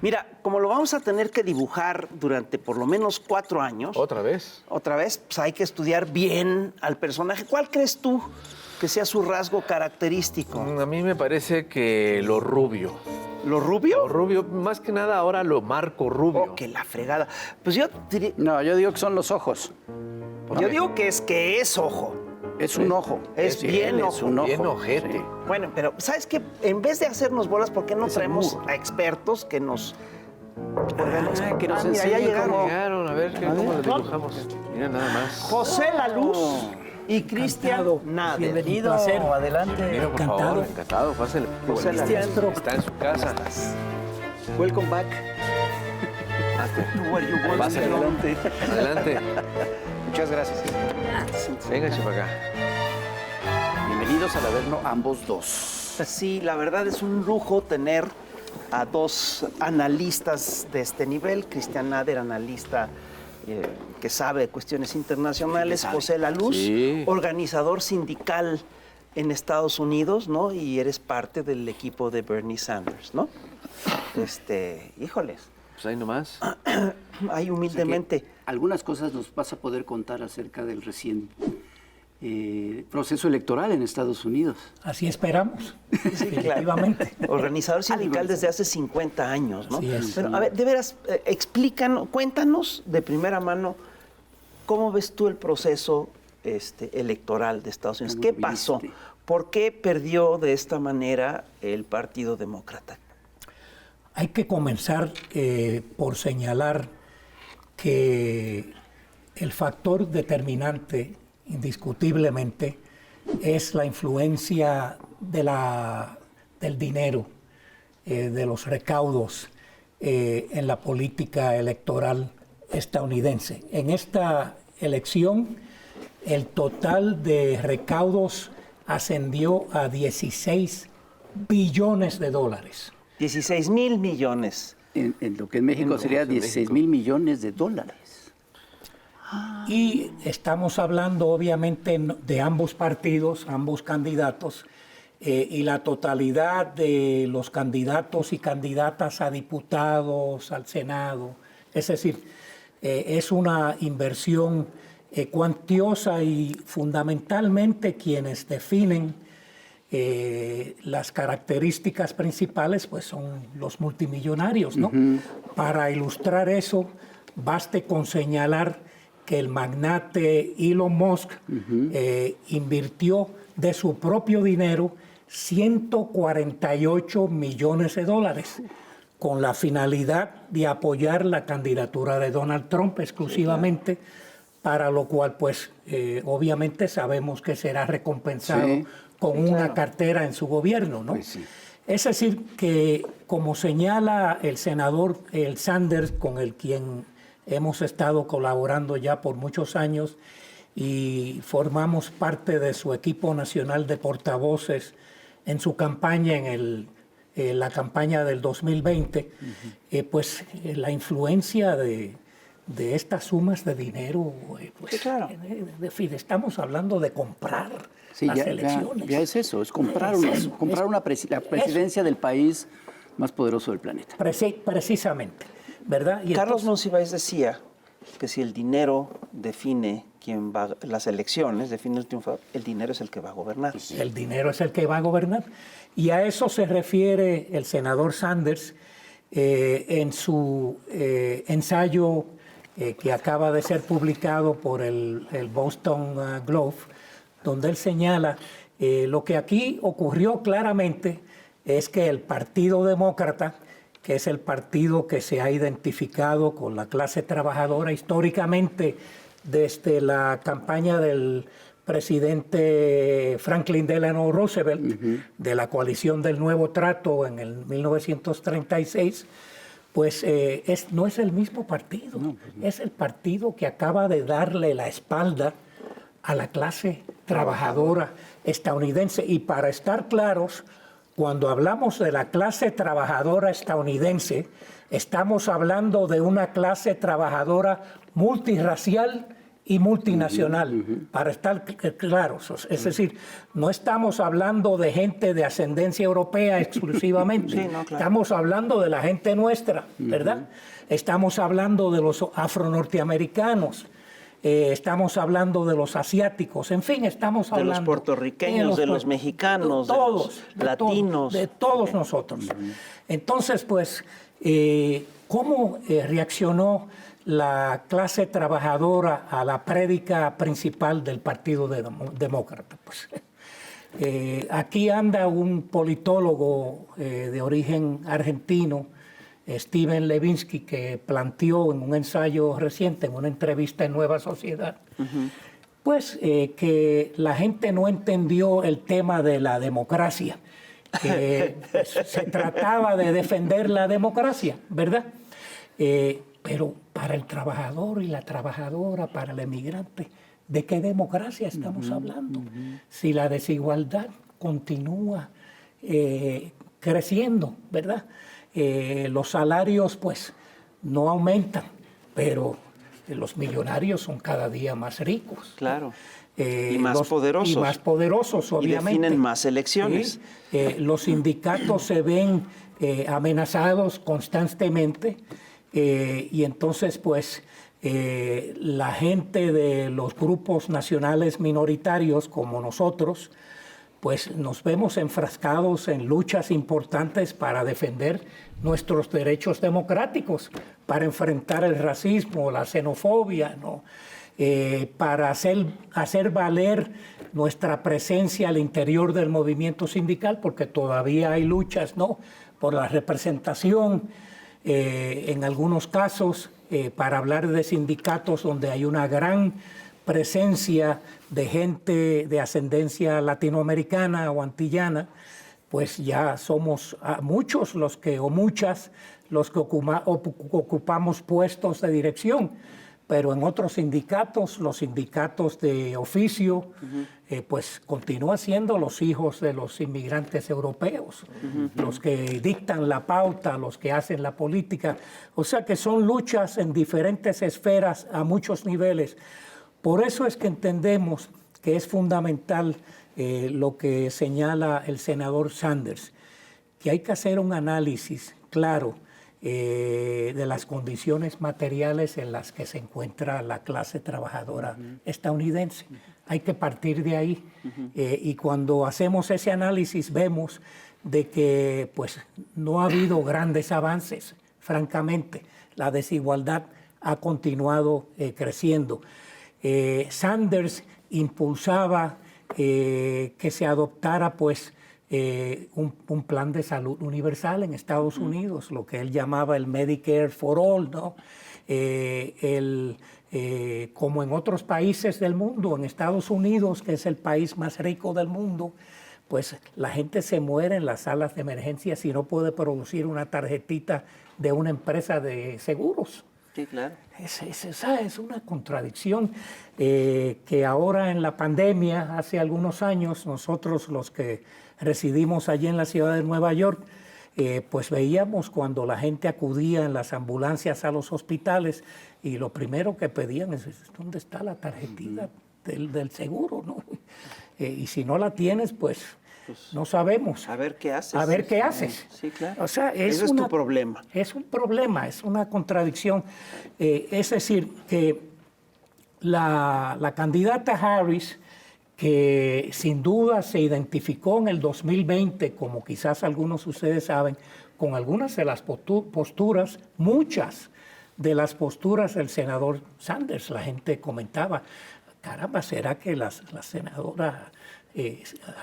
Mira, como lo vamos a tener que dibujar durante por lo menos 4 años. ¿Otra vez? Otra vez, pues hay que estudiar bien al personaje. ¿Cuál crees tú que sea su rasgo característico? A mí me parece que lo rubio. ¿Lo rubio? Lo rubio, más que nada ahora lo marco rubio. Oh, que la fregada. Pues yo diría, No, yo digo que son los ojos. yo digo que es ojo. Es un ojo. Es bien es ojo. un ojo. Bien ojete. Sí. Bueno, pero ¿sabes qué? En vez de hacernos bolas, ¿por qué no Es traemos amor. a expertos que nos... Que nos mira, ya enseñen llegaron. cómo- Llegaron, a ver, ¿cómo lo dibujamos? Mira nada más. José La Luz y Cristian Nader. Bienvenido, adelante. Mira, por Encantado. favor, encantado, pásale. José La Cristian Luz. está en su casa. Welcome back. Pásale. Adelante. Adelante. Muchas gracias. Venga, para acá. Bienvenidos al Averno ambos dos. Sí, la verdad es un lujo tener a dos analistas de este nivel. Cristian Nader, analista que sabe de cuestiones internacionales. sabe. José La Luz, Sí. organizador sindical en Estados Unidos, ¿no? Y eres parte del equipo de Bernie Sanders, ¿no? Híjoles, Pues ahí nomás. ahí humildemente. Algunas cosas nos vas a poder contar acerca del reciente proceso electoral en Estados Unidos. Así esperamos, Sí, definitivamente. claro. Organizador sindical desde hace 50 años, ¿no? Así es. Pero, a ver, de veras, cuéntanos de primera mano, ¿cómo ves tú el proceso electoral de Estados Unidos? ¿Cómo ¿Qué lo pasó? viste? ¿Por qué perdió de esta manera el Partido Demócrata? Hay que comenzar por señalar que el factor determinante, indiscutiblemente, es la influencia del dinero, de los recaudos en la política electoral estadounidense. En esta elección, el total de recaudos ascendió a 16 billones de dólares. 16,000 millones. En lo que en México sería 16,000 millones de dólares. Y estamos hablando obviamente de ambos partidos, ambos candidatos, y la totalidad de los candidatos y candidatas a diputados, al Senado. Es decir, es una inversión cuantiosa y fundamentalmente quienes definen las características principales pues son los multimillonarios, ¿no? Para ilustrar eso, baste con señalar que el magnate Elon Musk invirtió de su propio dinero 148 millones de dólares con la finalidad de apoyar la candidatura de Donald Trump exclusivamente, para lo cual pues obviamente sabemos que será recompensado con una cartera en su gobierno, ¿no? Pues sí. Es decir, que como señala el senador Sanders, con el quien hemos estado colaborando ya por muchos años y formamos parte de su equipo nacional de portavoces en su campaña, en la campaña del 2020, pues la influencia de estas sumas de dinero, pues, estamos hablando de comprar las elecciones. Ya es eso, es comprar, la presidencia del país más poderoso del planeta. Precisamente, ¿verdad? Y Carlos entonces, Monsiváis decía que si el dinero define quién va, las elecciones, define el triunfador, el dinero es el que va a gobernar. el dinero es el que va a gobernar. Y a eso se refiere el senador Sanders en su ensayo que acaba de ser publicado por el Boston Globe, donde él señala lo que aquí ocurrió claramente es que el Partido Demócrata, que es el partido que se ha identificado con la clase trabajadora históricamente desde la campaña del presidente Franklin Delano Roosevelt, de la coalición del Nuevo Trato en el 1936, pues no es el mismo partido, es el partido que acaba de darle la espalda a la clase trabajadora estadounidense. Y para estar claros, cuando hablamos de la clase trabajadora estadounidense, estamos hablando de una clase trabajadora multirracial y multinacional, para estar claros. Es decir, no estamos hablando de gente de ascendencia europea exclusivamente, Sí, no, claro. estamos hablando de la gente nuestra, ¿verdad? Estamos hablando de los afro-norteamericanos, estamos hablando de los asiáticos, en fin, estamos De hablando... los puertorriqueños, de los mexicanos, de los latinos. De todos nosotros. Entonces, pues, ¿cómo reaccionó la clase trabajadora a la prédica principal del Partido Demócrata? Pues, aquí anda un politólogo de origen argentino, Steven Levinsky, que planteó en un ensayo reciente, en una entrevista en Nueva Sociedad, pues que la gente no entendió el tema de la democracia, que se trataba de defender la democracia, ¿verdad? Pero para el trabajador y la trabajadora, para el emigrante, ¿de qué democracia estamos hablando? Si la desigualdad continúa creciendo, ¿verdad? Los salarios, pues, no aumentan, pero los millonarios son cada día más ricos. Claro. Y más poderosos. Y más poderosos, obviamente. Y definen más elecciones. ¿Sí? Los sindicatos se ven amenazados constantemente y entonces, pues, la gente de los grupos nacionales minoritarios como nosotros, pues nos vemos enfrascados en luchas importantes para defender nuestros derechos democráticos, para enfrentar el racismo, la xenofobia, ¿no? Para hacer valer nuestra presencia al interior del movimiento sindical, porque todavía hay luchas, ¿no?, por la representación, en algunos casos, para hablar de sindicatos donde hay una gran presencia de gente de ascendencia latinoamericana o antillana, pues ya somos muchos los que, o muchas, los que ocupamos puestos de dirección. Pero en otros sindicatos, los sindicatos de oficio, pues continúan siendo los hijos de los inmigrantes europeos, los que dictan la pauta, los que hacen la política. O sea que son luchas en diferentes esferas a muchos niveles. Por eso es que entendemos que es fundamental lo que señala el senador Sanders, que hay que hacer un análisis claro de las condiciones materiales en las que se encuentra la clase trabajadora estadounidense. Hay que partir de ahí. Y cuando hacemos ese análisis vemos de que pues, no ha habido grandes avances, francamente. La desigualdad ha continuado creciendo. Sanders impulsaba que se adoptara pues, un plan de salud universal en Estados Unidos, lo que él llamaba el Medicare for All, ¿no? Como en otros países del mundo, en Estados Unidos, que es el país más rico del mundo, pues la gente se muere en las salas de emergencia si no puede producir una tarjetita de una empresa de seguros. Sí, claro. Esa es una contradicción que ahora en la pandemia, hace algunos años, nosotros los que residimos allí en la ciudad de Nueva York, pues veíamos cuando la gente acudía en las ambulancias a los hospitales y lo primero que pedían es ¿dónde está la tarjetita del seguro? ¿No? Y si no la tienes, pues no sabemos. A ver qué haces. A ver qué haces. Sí, claro. O sea, Ese es tu problema. Es un problema, es una contradicción. Es decir, que la candidata Harris, que sin duda se identificó en el 2020, como quizás algunos de ustedes saben, con algunas de las posturas, muchas de las posturas del senador Sanders. La gente comentaba, caramba, ¿será que la senadora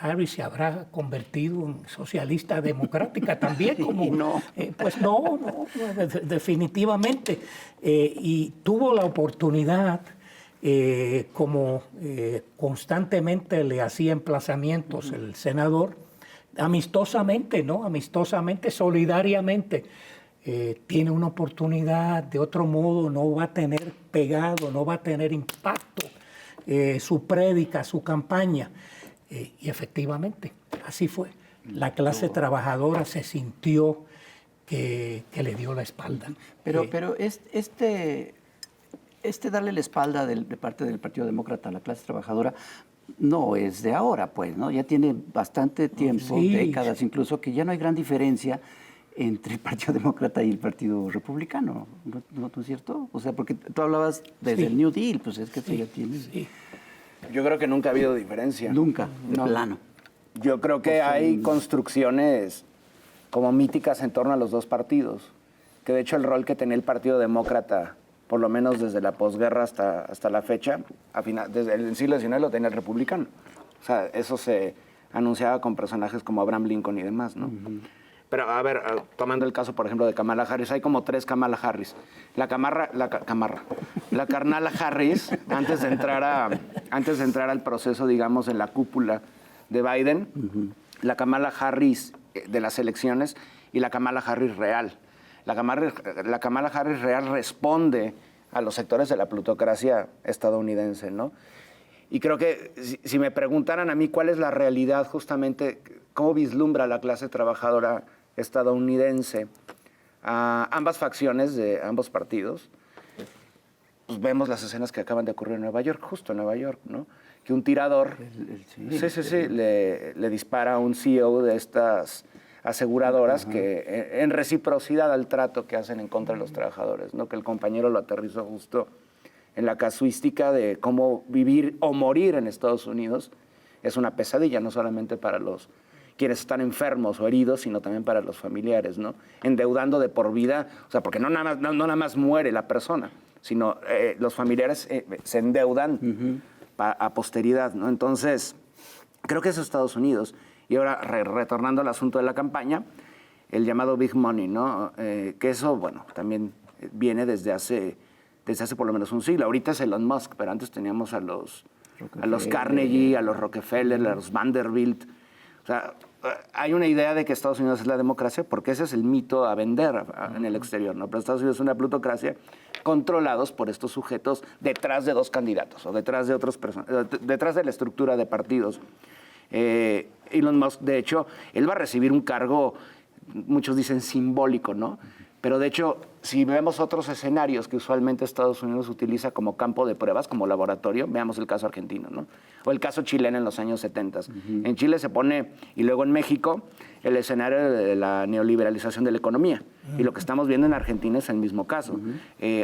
Harris se habrá convertido en socialista democrática también? Como, no. Pues no, definitivamente. Y tuvo la oportunidad, como constantemente le hacía emplazamientos el senador, amistosamente, ¿no? Amistosamente, solidariamente, tiene una oportunidad, de otro modo no va a tener pegado, no va a tener impacto su prédica, su campaña. Y efectivamente, así fue. La clase trabajadora se sintió que le dio la espalda. Pero darle la espalda de parte del Partido Demócrata a la clase trabajadora no es de ahora, pues, ¿no? Ya tiene bastante tiempo, Sí. décadas incluso, que ya no hay gran diferencia entre el Partido Demócrata y el Partido Republicano, ¿no es cierto? O sea, porque tú hablabas desde Sí. el New Deal, pues es que eso ya tiene... Sí. Yo creo que nunca ha habido diferencia. Nunca, de plano. Yo creo que hay construcciones como míticas en torno a los dos partidos, que de hecho el rol que tenía el Partido Demócrata, por lo menos desde la posguerra hasta la fecha, desde el siglo XIX lo tenía el republicano. O sea, eso se anunciaba con personajes como Abraham Lincoln y demás, ¿no? Pero, a ver, tomando el caso, por ejemplo, de Kamala Harris, hay como 3 Kamala Harris. La carnala Harris, antes de entrar al proceso, digamos, en la cúpula de Biden, la Kamala Harris de las elecciones y la Kamala Harris real. La Kamala Harris real responde a los sectores de la plutocracia estadounidense, ¿no? Y creo que si me preguntaran a mí cuál es la realidad justamente, cómo vislumbra la clase trabajadora estadounidense a ambas facciones de ambos partidos, pues vemos las escenas que acaban de ocurrir en Nueva York, justo en Nueva York, ¿no? Que un tirador le dispara a un CEO de estas aseguradoras que en reciprocidad al trato que hacen en contra de los trabajadores, ¿no? Que el compañero lo aterrizó justo en la casuística de cómo vivir o morir en Estados Unidos es una pesadilla, no solamente para quienes están enfermos o heridos, sino también para los familiares, ¿no? Endeudando de por vida, o sea, porque no nada más muere la persona, sino los familiares se endeudan a posteridad, ¿no? Entonces, creo que es Estados Unidos. Y ahora, retornando al asunto de la campaña, el llamado Big Money, ¿no? Que eso, bueno, también viene desde hace por lo menos un siglo. Ahorita es Elon Musk, pero antes teníamos a los Carnegie, a los Rockefeller, a los Vanderbilt. O sea, hay una idea de que Estados Unidos es la democracia porque ese es el mito a vender en el exterior, ¿no? Pero Estados Unidos es una plutocracia controlados por estos sujetos detrás de 2 candidatos o detrás de la estructura de partidos. Elon Musk, de hecho, él va a recibir un cargo, muchos dicen simbólico, ¿no? Pero de hecho, si vemos otros escenarios que usualmente Estados Unidos utiliza como campo de pruebas, como laboratorio, veamos el caso argentino, ¿no? O el caso chileno en los años 70. En Chile se pone, y luego en México, el escenario de la neoliberalización de la economía. Y lo que estamos viendo en Argentina es el mismo caso.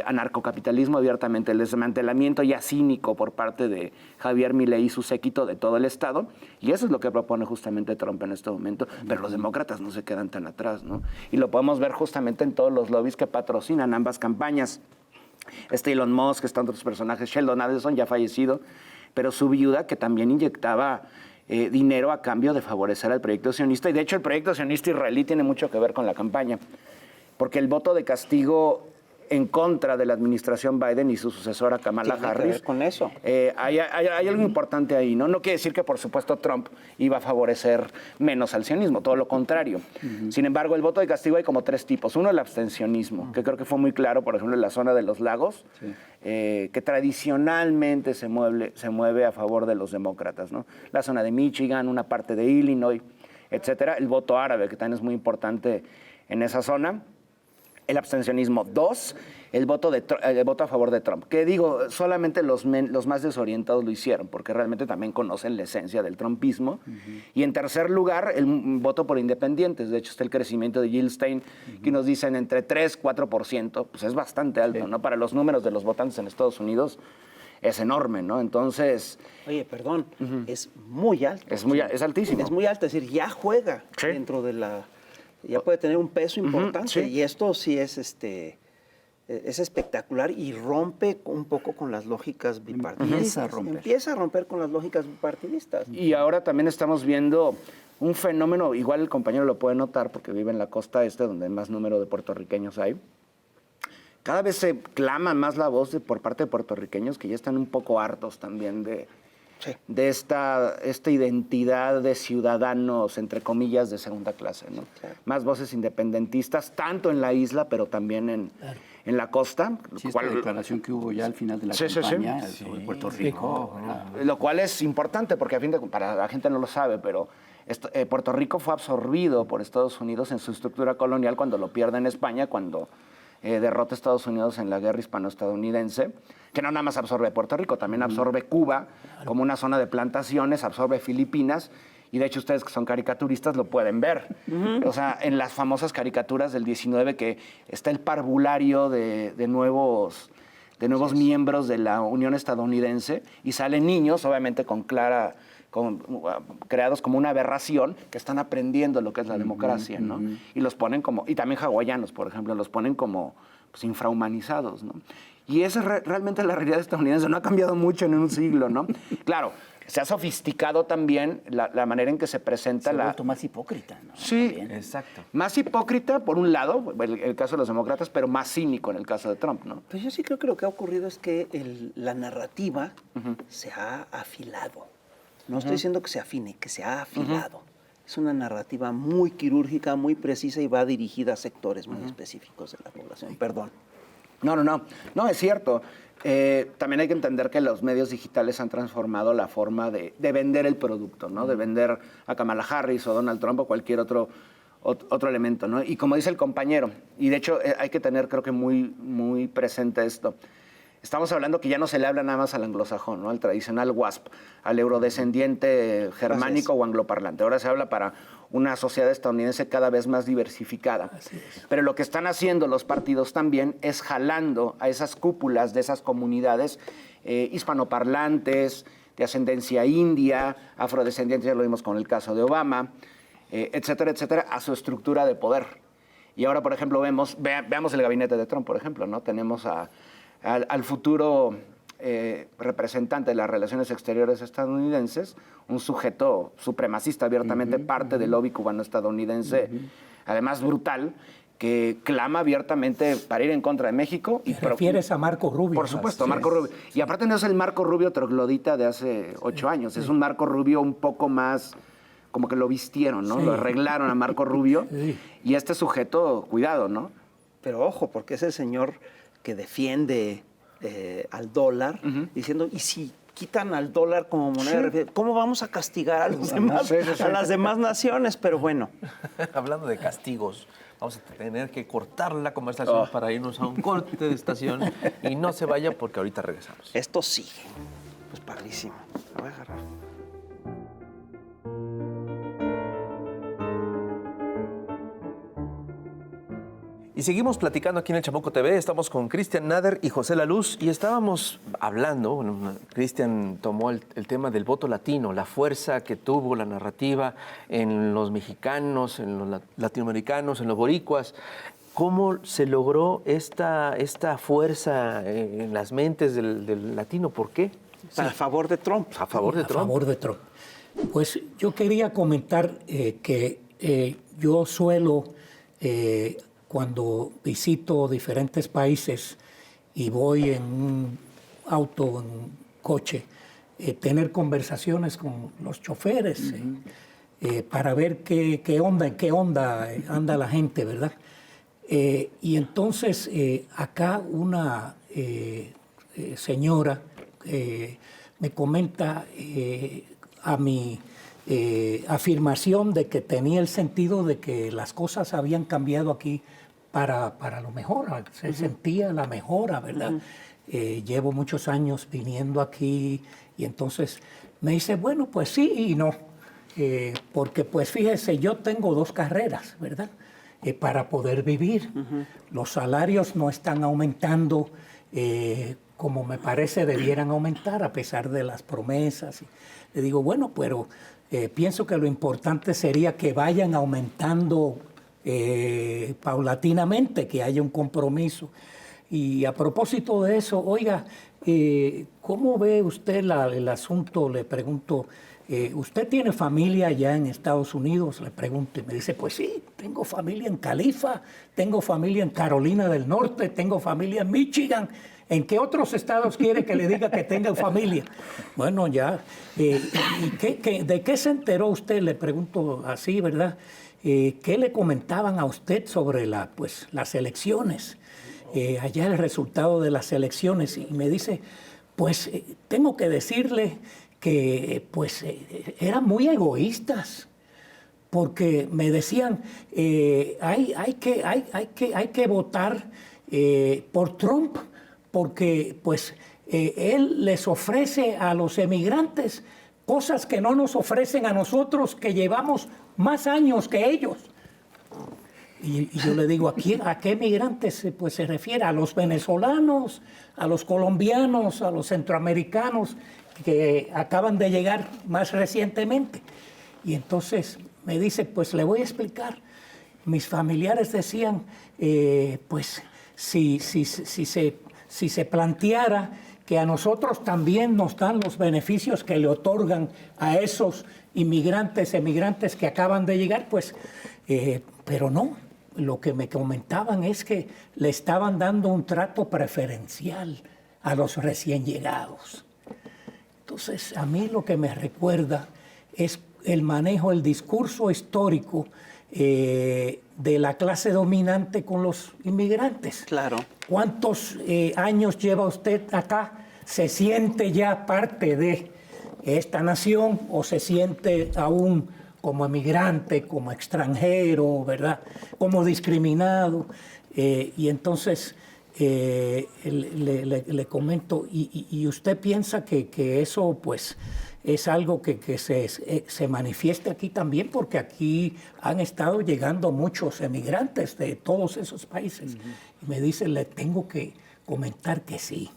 Anarcocapitalismo abiertamente, el desmantelamiento ya cínico por parte de Javier Milei y su séquito de todo el Estado. Y eso es lo que propone justamente Trump en este momento. Pero los demócratas no se quedan tan atrás, ¿no? Y lo podemos ver justamente en todos los lobbies que patrocinan ambas campañas. Elon Musk, están otros personajes, Sheldon Adelson, ya fallecido, pero su viuda, que también inyectaba dinero a cambio de favorecer al proyecto sionista. Y de hecho el proyecto sionista israelí tiene mucho que ver con la campaña, porque el voto de castigo en contra de la administración Biden y su sucesora Kamala Tiene que Harris. ver con eso. Hay algo importante ahí, ¿no? No quiere decir que, por supuesto, Trump iba a favorecer menos al sionismo, todo lo contrario. Sin embargo, el voto de castigo hay como 3 tipos. Uno, el abstencionismo, que creo que fue muy claro, por ejemplo, en la zona de los lagos, que tradicionalmente se mueve a favor de los demócratas, ¿no? La zona de Michigan, una parte de Illinois, etcétera. El voto árabe, que también es muy importante en esa zona. El abstencionismo. 2, el voto a favor de Trump. Que digo, solamente los más desorientados lo hicieron, porque realmente también conocen la esencia del trumpismo. Y en tercer lugar, el voto por independientes. De hecho, está el crecimiento de Jill Stein, que nos dicen entre 3 y 4%. Pues es bastante alto, ¿no? Para los números de los votantes en Estados Unidos es enorme, ¿no? Entonces... Oye, perdón, es muy alto. Es altísimo. Es muy alto, es decir, ya juega dentro de la... Ya puede tener un peso importante y esto sí es espectacular y rompe un poco con las lógicas bipartidistas. Empieza a romper con las lógicas bipartidistas. Y ahora también estamos viendo un fenómeno, igual el compañero lo puede notar porque vive en la costa este donde más número de puertorriqueños hay. Cada vez se clama más la voz por parte de puertorriqueños que ya están un poco hartos también de esta identidad de ciudadanos, entre comillas, de segunda clase, ¿no? Claro. Más voces independentistas, tanto en la isla, pero también en la costa. Sí, esta declaración que hubo ya al final de la campaña sobre Puerto Rico. Lo cual es importante, porque para la gente no lo sabe, pero Puerto Rico fue absorbido por Estados Unidos en su estructura colonial cuando lo pierde en España, cuando derrota a Estados Unidos en la guerra hispano-estadounidense, que no nada más absorbe Puerto Rico, también absorbe Cuba como una zona de plantaciones, absorbe Filipinas, y de hecho ustedes que son caricaturistas lo pueden ver. O sea, en las famosas caricaturas del 19 que está el parvulario de nuevos miembros de la Unión Estadounidense y salen niños, obviamente creados como una aberración, que están aprendiendo lo que es la democracia, ¿no? Y los ponen como, y también hawaianos, por ejemplo, los ponen como pues, infrahumanizados, ¿no? Y esa es realmente la realidad estadounidense, no ha cambiado mucho en un siglo, ¿no? Claro, se ha sofisticado también la manera en que se presenta se ha vuelto más hipócrita, ¿no? Sí, También. Exacto. más hipócrita, por un lado, el caso de los demócratas, pero más cínico en el caso de Trump, ¿no? Pues yo sí creo que lo que ha ocurrido es que la narrativa se ha afilado. No estoy diciendo que se afine, que se ha afilado. Es una narrativa muy quirúrgica, muy precisa y va dirigida a sectores muy específicos de la población. Perdón. No, es cierto. También hay que entender que los medios digitales han transformado la forma de vender el producto, ¿no? De vender a Kamala Harris o Donald Trump o cualquier otro elemento, ¿no? Y como dice el compañero, y de hecho hay que tener creo que muy, muy presente esto, estamos hablando que ya no se le habla nada más al anglosajón, ¿no? Al tradicional WASP, al eurodescendiente germánico o angloparlante. Ahora se habla para una sociedad estadounidense cada vez más diversificada. Pero lo que están haciendo los partidos también es jalando a esas cúpulas de esas comunidades hispanoparlantes, de ascendencia india, afrodescendientes, ya lo vimos con el caso de Obama, etcétera, etcétera, a su estructura de poder. Y ahora, por ejemplo, veamos el gabinete de Trump, por ejemplo, ¿no? Tenemos al futuro representante de las relaciones exteriores estadounidenses, un sujeto supremacista, abiertamente parte del lobby cubano-estadounidense, además brutal, que clama abiertamente para ir en contra de México. ¿Te refieres a Marco Rubio? Por supuesto, Marco Rubio. Y aparte no es el Marco Rubio troglodita de hace 8 años, es un Marco Rubio un poco más, como que lo vistieron, ¿no? Lo arreglaron a Marco Rubio. Y este sujeto, cuidado, ¿no? Pero ojo, porque es el señor que defiende al dólar, diciendo, ¿y si quitan al dólar como moneda de referencia, cómo vamos a castigar a los demás, a las demás naciones? Pero bueno. Hablando de castigos, vamos a tener que cortar la conversación para irnos a un corte de estación y no se vaya porque ahorita regresamos. Esto sigue. Pues padrísimo. La voy a agarrar. Y seguimos platicando aquí en el Chamuco TV. Estamos con Cristian Nader y José Laluz y estábamos hablando, bueno, Cristian tomó el tema del voto latino, la fuerza que tuvo la narrativa en los mexicanos, en los latinoamericanos, en los boricuas. ¿Cómo se logró esta fuerza en las mentes del latino? ¿Por qué? A favor de Trump. A favor de Trump. A favor de Trump. Pues yo quería comentar que yo suelo... cuando visito diferentes países y voy en un auto, en un coche, tener conversaciones con los choferes para ver en qué onda anda la gente, ¿verdad? Y entonces acá una señora me comenta a mi afirmación de que tenía el sentido de que las cosas habían cambiado aquí para lo mejor, se sentía la mejora, ¿verdad? Llevo muchos años viniendo aquí y entonces me dice, bueno, pues sí y no, porque pues fíjese, yo tengo 2 carreras, ¿verdad? Para poder vivir. Los salarios no están aumentando como me parece debieran aumentar a pesar de las promesas. Le digo, bueno, pero pienso que lo importante sería que vayan aumentando paulatinamente, que haya un compromiso. Y a propósito de eso, oiga, ¿cómo ve usted el asunto? Le pregunto, ¿usted tiene familia allá en Estados Unidos? Le pregunto y me dice, pues sí, tengo familia en Califa, tengo familia en Carolina del Norte, tengo familia en Michigan. ¿En qué otros estados quiere que le diga que tenga familia? Bueno, ya. ¿De qué se enteró usted? Le pregunto así, ¿verdad? ¿Qué le comentaban a usted sobre las elecciones? Allá el resultado de las elecciones. Y me dice, pues tengo que decirle que eran muy egoístas. Porque me decían, hay que votar por Trump, porque pues él les ofrece a los emigrantes cosas que no nos ofrecen a nosotros, que llevamos más años que ellos. Y yo le digo, ¿a qué migrantes pues, se refiere? ¿A los venezolanos, a los colombianos, a los centroamericanos que acaban de llegar más recientemente? Y entonces me dice, pues le voy a explicar. Mis familiares decían, pues si se planteara que a nosotros también nos dan los beneficios que le otorgan a esos emigrantes que acaban de llegar, pues, pero no. Lo que me comentaban es que le estaban dando un trato preferencial a los recién llegados. Entonces, a mí lo que me recuerda es el manejo, el discurso histórico de la clase dominante con los inmigrantes. Claro. ¿Cuántos años lleva usted acá? ¿Se siente ya parte de esta nación o se siente aún como emigrante, como extranjero, ¿verdad? Como discriminado? Y entonces le comento, ¿y usted piensa que eso pues es algo que se manifieste aquí también? Porque aquí han estado llegando muchos emigrantes de todos esos países. Y me dice, le tengo que comentar que sí.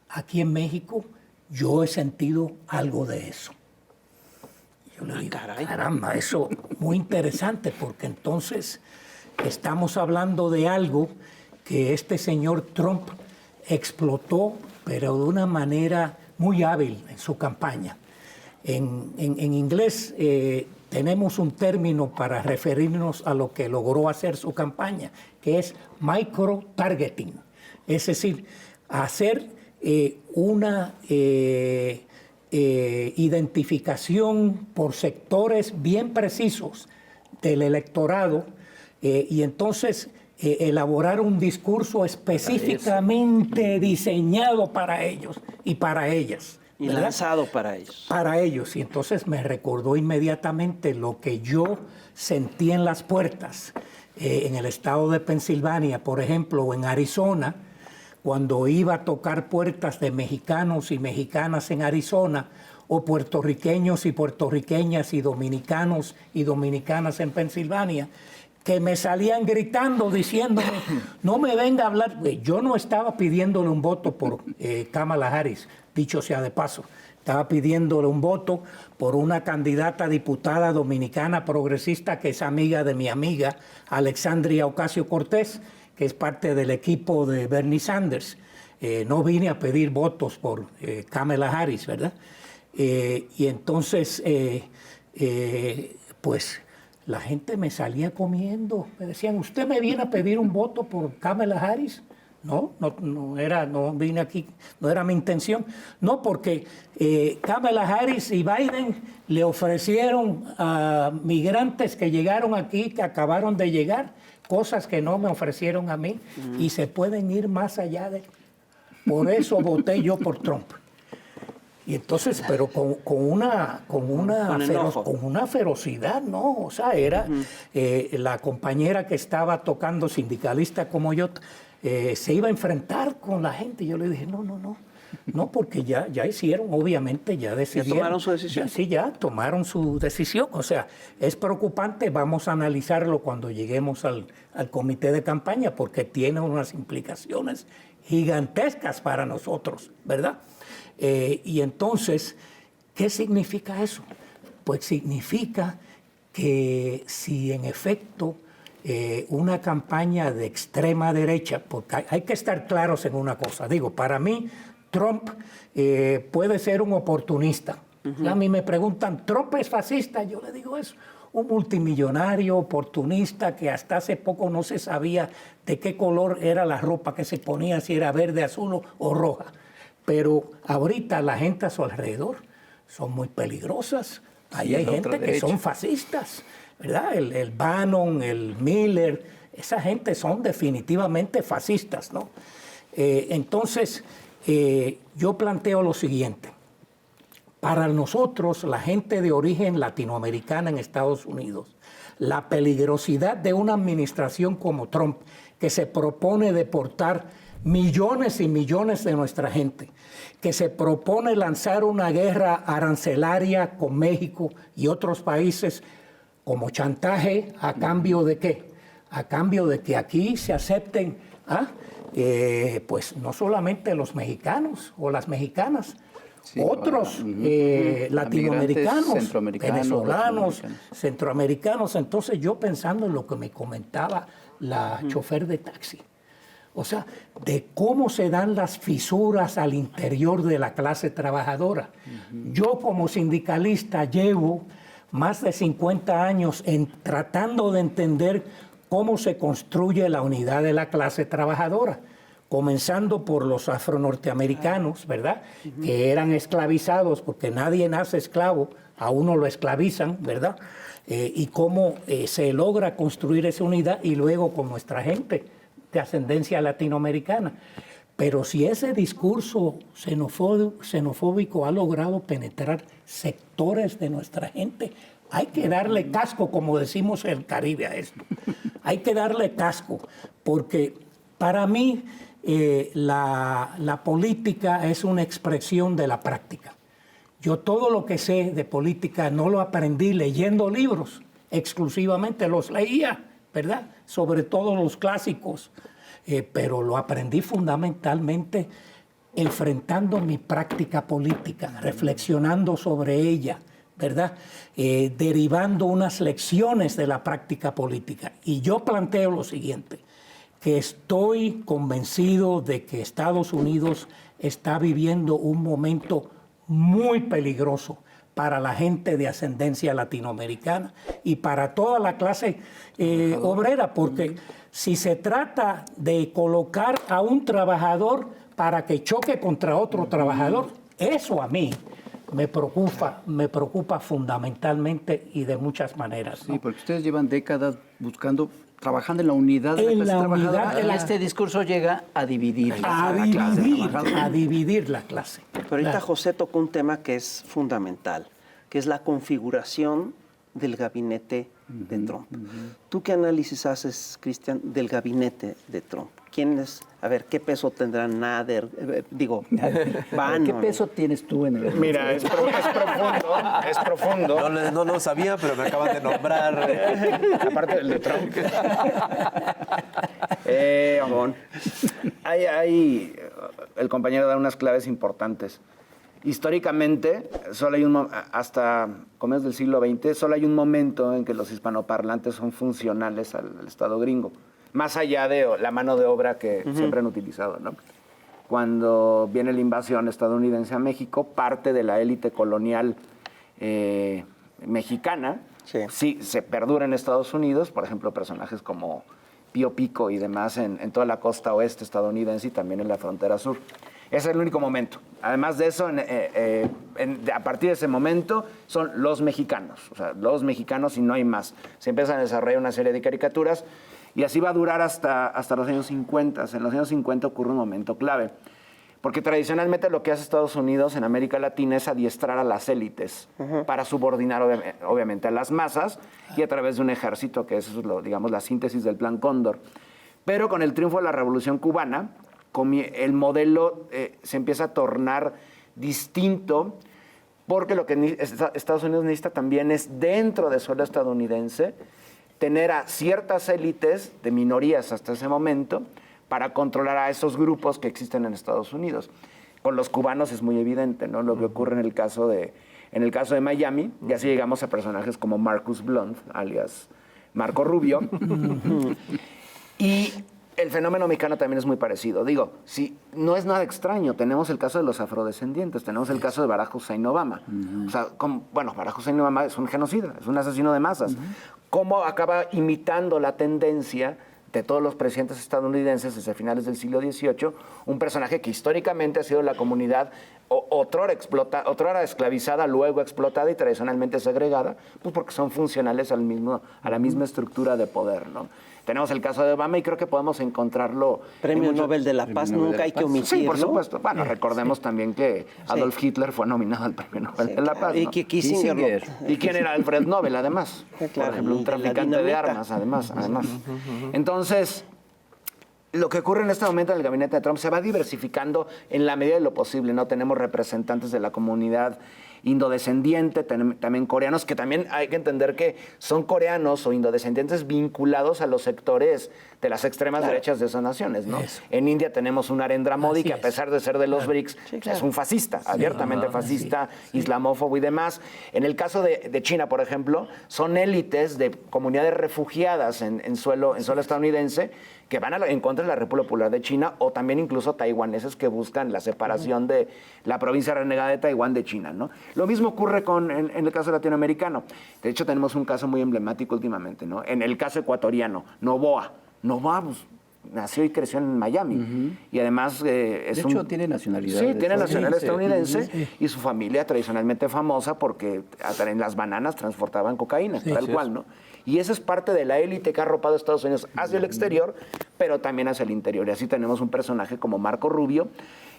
Aquí en México yo he sentido algo de eso. Yo le digo, caramba, eso muy interesante, porque entonces estamos hablando de algo que este señor Trump explotó, pero de una manera muy hábil en su campaña. En inglés tenemos un término para referirnos a lo que logró hacer su campaña, que es micro-targeting. Es decir, hacer una identificación por sectores bien precisos del electorado y entonces elaborar un discurso específicamente diseñado para ellos y para ellas. Y ¿verdad? lanzado para ellos. Para ellos. Y entonces me recordó inmediatamente lo que yo sentí en las puertas, en el estado de Pensilvania, por ejemplo, o en Arizona, cuando iba a tocar puertas de mexicanos y mexicanas en Arizona, o puertorriqueños y puertorriqueñas y dominicanos y dominicanas en Pensilvania, que me salían gritando, diciéndome, no me venga a hablar. Yo no estaba pidiéndole un voto por Kamala Harris, dicho sea de paso. Estaba pidiéndole un voto por una candidata a diputada dominicana progresista que es amiga de mi amiga Alexandria Ocasio-Cortez, que es parte del equipo de Bernie Sanders. No vine a pedir votos por Kamala Harris, ¿verdad? Y entonces, pues la gente me salía comiendo. Me decían, ¿usted me viene a pedir un voto por Kamala Harris? No vine aquí, no era mi intención. No, porque Kamala Harris y Biden le ofrecieron a migrantes que llegaron aquí, que acabaron de llegar, cosas que no me ofrecieron a mí y se pueden ir más allá de... Por eso voté yo por Trump. Y entonces, pero con una ferocidad, ¿no? O sea, era la compañera que estaba tocando, sindicalista como yo, se iba a enfrentar con la gente. Yo le dije, no, porque ya hicieron, obviamente, ya decidieron. ¿Ya tomaron su decisión? Ya tomaron su decisión. O sea, es preocupante, vamos a analizarlo cuando lleguemos al comité de campaña, porque tiene unas implicaciones gigantescas para nosotros, ¿verdad? Y entonces, ¿qué significa eso? Pues significa que si en efecto una campaña de extrema derecha, porque hay que estar claros en una cosa, digo, para mí Trump puede ser un oportunista. A mí me preguntan, ¿Trump es fascista? Yo le digo eso. Un multimillonario oportunista que hasta hace poco no se sabía de qué color era la ropa que se ponía, si era verde, azul o roja. Pero ahorita la gente a su alrededor son muy peligrosas. Ahí hay gente que son fascistas, ¿verdad? El Bannon, el Miller, esa gente son definitivamente fascistas, ¿no? Entonces, yo planteo lo siguiente. Para nosotros, la gente de origen latinoamericana en Estados Unidos, la peligrosidad de una administración como Trump, que se propone deportar millones y millones de nuestra gente, que se propone lanzar una guerra arancelaria con México y otros países como chantaje, ¿a cambio de qué? A cambio de que aquí se acepten, pues no solamente los mexicanos o las mexicanas, sí, otros latinoamericanos, venezolanos, centroamericanos. Entonces yo pensando en lo que me comentaba la chofer de taxi, o sea, de cómo se dan las fisuras al interior de la clase trabajadora. Yo como sindicalista llevo más de 50 años tratando de entender cómo se construye la unidad de la clase trabajadora, comenzando por los afronorteamericanos, ¿verdad? Que eran esclavizados, porque nadie nace esclavo, a uno lo esclavizan, ¿verdad? Y cómo se logra construir esa unidad, y luego con nuestra gente de ascendencia latinoamericana. Pero si ese discurso xenofóbico ha logrado penetrar sectores de nuestra gente, hay que darle casco, como decimos en el Caribe a esto. Hay que darle casco, porque para mí la política es una expresión de la práctica. Yo todo lo que sé de política no lo aprendí leyendo libros, exclusivamente los leía, ¿verdad? Sobre todo los clásicos, pero lo aprendí fundamentalmente enfrentando mi práctica política, reflexionando sobre ella, ¿verdad? Derivando unas lecciones de la práctica política. Y yo planteo lo siguiente, que estoy convencido de que Estados Unidos está viviendo un momento muy peligroso para la gente de ascendencia latinoamericana y para toda la clase obrera, porque si se trata de colocar a un trabajador para que choque contra otro trabajador, eso a mí me preocupa fundamentalmente y de muchas maneras, ¿no? Sí, porque ustedes llevan décadas trabajando en la unidad de la clase trabajadora. Y este discurso llega a dividir a dividir la clase. Pero ahorita José tocó un tema que es fundamental, que es la configuración del gabinete de Trump. ¿Tú qué análisis haces, Cristian, del gabinete de Trump? ¿Quiénes, a ver, qué peso tendrá Nader? Bannon. ¿Qué peso tienes tú en el gabinete? Mira, es profundo. No lo sabía, pero me acaban de nombrar. Aparte del de Trump. El compañero da unas claves importantes. Históricamente, hasta comienzos del siglo XX, solo hay un momento en que los hispanoparlantes son funcionales al Estado gringo, más allá de la mano de obra que siempre han utilizado, ¿no? Cuando viene la invasión estadounidense a México, parte de la élite colonial mexicana sí se perdura en Estados Unidos, por ejemplo, personajes como Pío Pico y demás en toda la costa oeste estadounidense y también en la frontera sur. Ese es el único momento. Además de eso, a partir de ese momento, son los mexicanos. O sea, los mexicanos y no hay más. Se empiezan a desarrollar una serie de caricaturas y así va a durar hasta los años 50. En los años 50 ocurre un momento clave. Porque tradicionalmente lo que hace Estados Unidos en América Latina es adiestrar a las élites para subordinar obviamente a las masas y a través de un ejército, que eso es digamos, la síntesis del Plan Cóndor. Pero con el triunfo de la Revolución Cubana, el modelo se empieza a tornar distinto, porque lo que Estados Unidos necesita también es, dentro del suelo estadounidense, tener a ciertas élites de minorías hasta ese momento para controlar a esos grupos que existen en Estados Unidos. Con los cubanos es muy evidente, ¿no? Lo que ocurre en el caso de Miami, y así llegamos a personajes como Marcus Blunt, alias Marco Rubio. Y el fenómeno mexicano también es muy parecido. Digo, no es nada extraño. Tenemos el caso de los afrodescendientes, tenemos el caso de Barack Hussein Obama. O sea, Barack Hussein Obama es un genocida, es un asesino de masas. ¿Cómo acaba imitando la tendencia de todos los presidentes estadounidenses desde finales del siglo XVIII? Un personaje que históricamente ha sido la comunidad otrora esclavizada, luego explotada y tradicionalmente segregada, pues porque son funcionales a la misma estructura de poder, ¿no? Tenemos el caso de Obama y creo que podemos encontrarlo. Premio Nobel de la Paz, nunca hay que omitirlo. Sí, por supuesto. Bueno, recordemos también que Adolf Hitler fue nominado al Premio Nobel de la Paz, ¿no? Y que Kissinger. ¿Y quién era Alfred Nobel, además? Claro, Por ejemplo, un traficante de armas, además. Entonces, lo que ocurre en este momento en el gabinete de Trump se va diversificando en la medida de lo posible, ¿no? Tenemos representantes de la comunidad indodescendiente, también coreanos, que también hay que entender que son coreanos o indodescendientes vinculados a los sectores de las extremas derechas de esas naciones, ¿no? En India tenemos un Narendra Modi que a pesar de ser de los BRICS, es un fascista, abiertamente fascista, islamófobo y demás. En el caso de China, por ejemplo, son élites de comunidades refugiadas en suelo estadounidense que van en contra de la República Popular de China, o también incluso taiwaneses que buscan la separación de la provincia renegada de Taiwán de China, ¿no? Lo mismo ocurre en el caso latinoamericano. De hecho, tenemos un caso muy emblemático últimamente, ¿no? En el caso ecuatoriano, Noboa, pues, nació y creció en Miami. Y además de hecho, tiene nacionalidad. Sí, tiene nacionalidad estadounidense. Y su familia tradicionalmente famosa porque en las bananas transportaban cocaína, tal cual, ¿no? Y esa es parte de la élite que ha arropado a Estados Unidos hacia el exterior, pero también hacia el interior. Y así tenemos un personaje como Marco Rubio,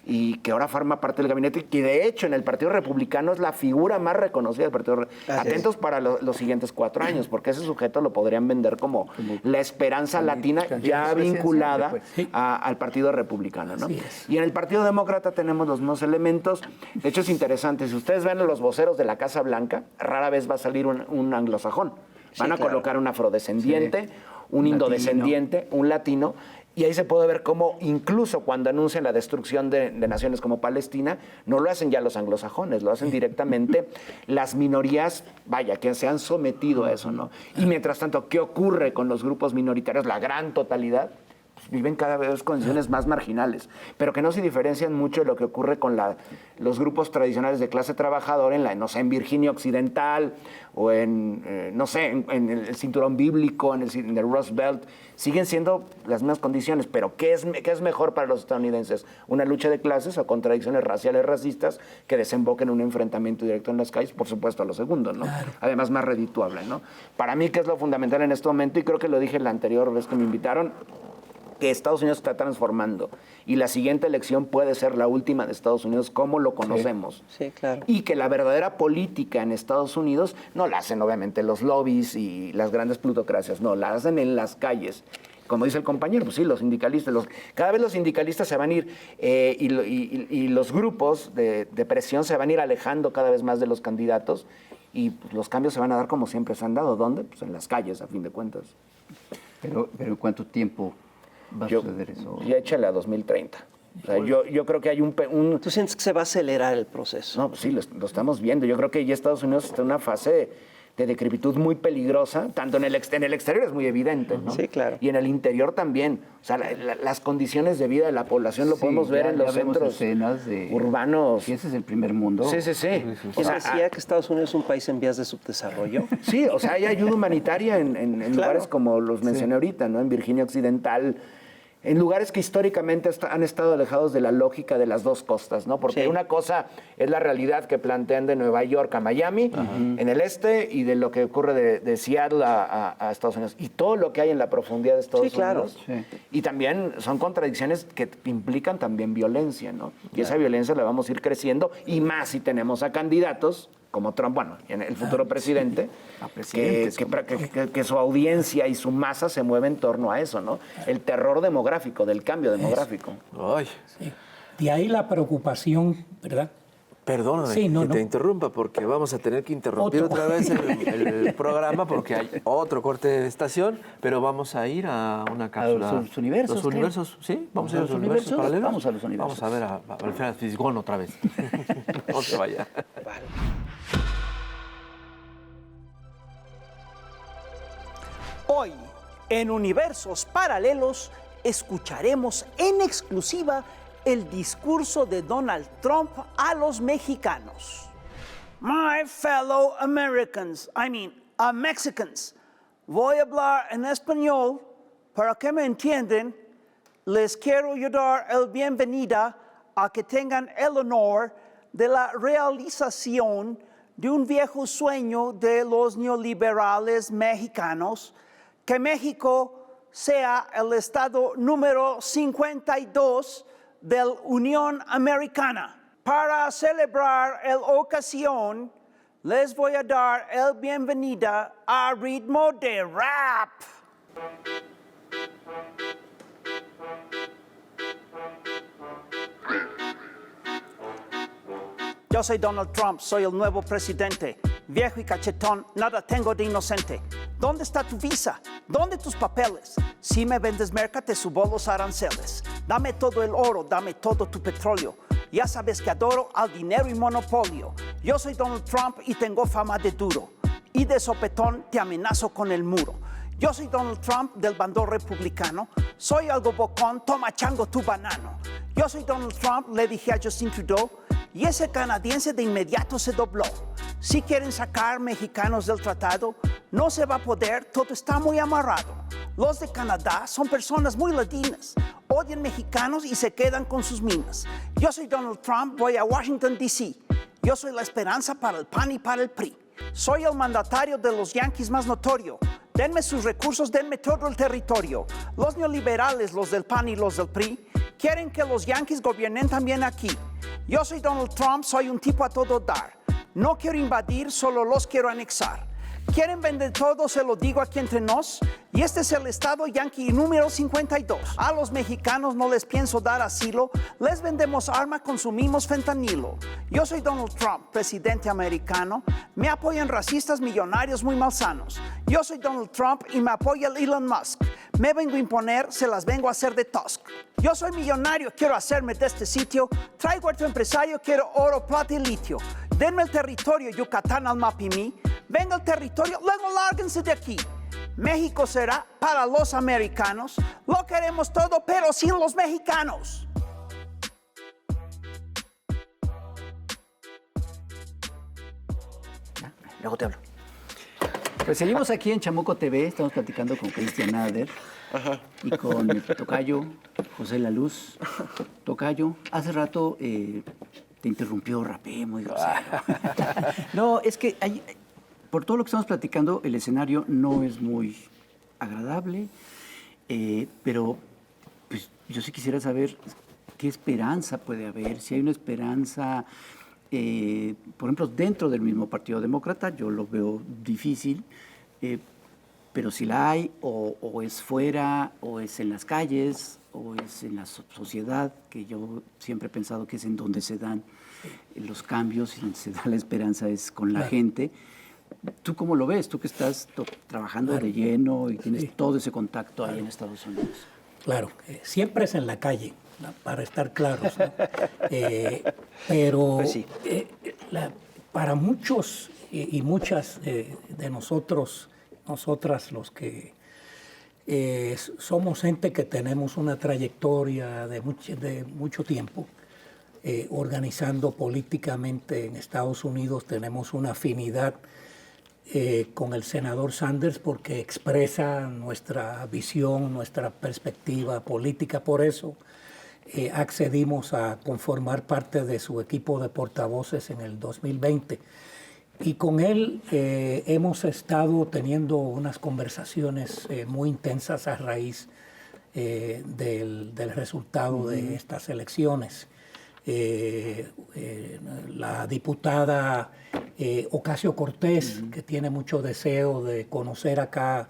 y que ahora forma parte del gabinete, que de hecho en el Partido Republicano es la figura más reconocida del Partido Republicano. Atentos para los siguientes 4 años, porque ese sujeto lo podrían vender como la esperanza latina ya vinculada al Partido Republicano, ¿no? Y en el Partido Demócrata tenemos los mismos elementos. De hecho es interesante, si ustedes ven a los voceros de la Casa Blanca, rara vez va a salir un anglosajón. Van a colocar un afrodescendiente, un indodescendiente, un latino, y ahí se puede ver cómo incluso cuando anuncian la destrucción de naciones como Palestina, no lo hacen ya los anglosajones, lo hacen directamente las minorías, que se han sometido a eso, ¿no? Y mientras tanto, ¿qué ocurre con los grupos minoritarios? La gran totalidad viven cada vez condiciones más marginales, pero que no se diferencian mucho de lo que ocurre con los grupos tradicionales de clase trabajadora en Virginia Occidental o en el cinturón bíblico, en el Rust Belt. Siguen siendo las mismas condiciones, pero ¿qué es mejor para los estadounidenses? ¿Una lucha de clases o contradicciones raciales racistas que desemboquen en un enfrentamiento directo en las calles? Por supuesto, lo segundo, ¿no? Claro. Además, más redituable, ¿no? Para mí, ¿qué es lo fundamental en este momento? Y creo que lo dije la anterior vez que me invitaron, que Estados Unidos está transformando y la siguiente elección puede ser la última de Estados Unidos como lo conocemos. Sí, claro. Y que la verdadera política en Estados Unidos no la hacen obviamente los lobbies y las grandes plutocracias, no, la hacen en las calles. Como dice el compañero, pues sí, los sindicalistas, cada vez los sindicalistas se van a ir y los grupos de presión se van a ir alejando cada vez más de los candidatos y pues, los cambios se van a dar como siempre se han dado. ¿Dónde? Pues en las calles, a fin de cuentas. Pero ¿en cuánto tiempo va a suceder eso? Ya échale a 2030. O sea, yo creo que hay un... ¿Tú sientes que se va a acelerar el proceso? No, pues sí, lo estamos viendo. Yo creo que ya Estados Unidos está en una fase de decrepitud muy peligrosa, tanto en el exterior es muy evidente, ¿no? Sí, claro. Y en el interior también. O sea, las condiciones de vida de la población lo podemos ver en los centros urbanos. Y ese es el primer mundo. Sí. ¿Quién decía que Estados Unidos es un país en vías de subdesarrollo? Sí, o sea, hay ayuda humanitaria en lugares como los mencioné ahorita, ¿no? En Virginia Occidental, en lugares que históricamente han estado alejados de la lógica de las dos costas, ¿no? Porque una cosa es la realidad que plantean de Nueva York a Miami, en el este, y de lo que ocurre de Seattle a Estados Unidos. Y todo lo que hay en la profundidad de Estados Unidos. Sí. Y también son contradicciones que implican también violencia, ¿no? Y esa violencia la vamos a ir creciendo, y más si tenemos a candidatos como Trump, en el futuro presidente, que su audiencia y su masa se mueve en torno a eso, ¿no? El terror demográfico, del cambio demográfico. Ay. Sí. De ahí la preocupación, ¿verdad? Perdóname que te interrumpa, porque vamos a tener que interrumpir otra vez el programa, porque hay otro corte de estación, pero vamos a ir a una cápsula. ¿A los universos? ¿Los universos? Sí, vamos a ir a los universos paralelos. Vamos a los universos. Vamos a ver a Alfredo Fisgón otra vez. No se vaya. Vale. Hoy, en Universos Paralelos, escucharemos en exclusiva el discurso de Donald Trump a los mexicanos. My fellow Americans, Mexicans, voy a hablar en español para que me entiendan. Les quiero dar la bienvenida a que tengan el honor de la realización de un viejo sueño de los neoliberales mexicanos, que México sea el estado número 52 de la Unión Americana. Para celebrar la ocasión, les voy a dar la bienvenida a ritmo de rap. Yo soy Donald Trump, soy el nuevo presidente. Viejo y cachetón, nada tengo de inocente. ¿Dónde está tu visa? ¿Dónde tus papeles? Si me vendes merca, te subo los aranceles. Dame todo el oro, dame todo tu petróleo. Ya sabes que adoro al dinero y monopolio. Yo soy Donald Trump y tengo fama de duro. Y de sopetón te amenazo con el muro. Yo soy Donald Trump del bando republicano. Soy algo bocón, toma chango tu banano. Yo soy Donald Trump, le dije a Justin Trudeau. Y ese canadiense de inmediato se dobló. Si quieren sacar mexicanos del tratado, no se va a poder, todo está muy amarrado. Los de Canadá son personas muy latinas, odian mexicanos y se quedan con sus minas. Yo soy Donald Trump, voy a Washington, D.C. Yo soy la esperanza para el PAN y para el PRI. Soy el mandatario de los yanquis más notorio. Denme sus recursos, denme todo el territorio. Los neoliberales, los del PAN y los del PRI, quieren que los yanquis gobiernen también aquí. Yo soy Donald Trump, soy un tipo a todo dar. No quiero invadir, solo los quiero anexar. Quieren vender todo, se lo digo aquí entre nos. Y este es el estado yanqui número 52. A los mexicanos no les pienso dar asilo. Les vendemos arma, consumimos fentanilo. Yo soy Donald Trump, presidente americano. Me apoyan racistas millonarios muy malsanos. Yo soy Donald Trump y me apoya el Elon Musk. Me vengo a imponer, se las vengo a hacer de Tusk. Yo soy millonario, quiero hacerme de este sitio. Traigo a tu empresario, quiero oro, plata y litio. Denme el territorio, Yucatán al Mapimí. Venga el territorio, luego lárguense de aquí. México será para los americanos. Lo queremos todo, pero sin los mexicanos. Luego te hablo. Pues seguimos aquí en Chamuco TV, estamos platicando con Cristian Nader y con mi tocayo José La Luz. Tocayo, hace rato te interrumpió Rapé, muy grosero. No, es que por todo lo que estamos platicando, el escenario no es muy agradable, pero pues, yo sí quisiera saber qué esperanza puede haber, si hay una esperanza, por ejemplo, dentro del mismo Partido Demócrata, yo lo veo difícil, pero si la hay, o es fuera, o es en las calles, o es en la sociedad, que yo siempre he pensado que es en donde se dan los cambios y donde se da la esperanza es con la gente. ¿Tú cómo lo ves? Tú que estás trabajando de lleno y tienes todo ese contacto ahí en Estados Unidos. Claro, siempre es en la calle, ¿no? Para estar claros, ¿no? Pero Pues sí. Para muchos y muchas de nosotros, nosotras los que somos gente que tenemos una trayectoria de mucho tiempo, organizando políticamente en Estados Unidos, tenemos una afinidad con el senador Sanders porque expresa nuestra visión, nuestra perspectiva política. Por eso accedimos a conformar parte de su equipo de portavoces en el 2020. Y con él hemos estado teniendo unas conversaciones muy intensas a raíz del resultado de estas elecciones. La diputada Ocasio-Cortez, que tiene mucho deseo de conocer acá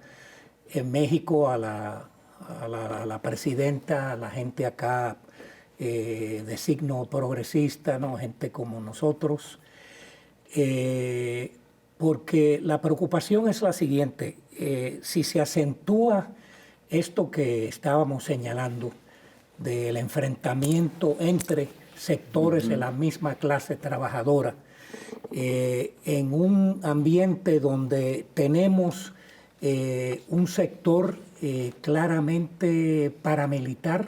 en México a la presidenta, a la gente acá de signo progresista, ¿no? Gente como nosotros, porque la preocupación es la siguiente: si se acentúa esto que estábamos señalando del enfrentamiento entre sectores de la misma clase trabajadora, en un ambiente donde tenemos un sector claramente paramilitar,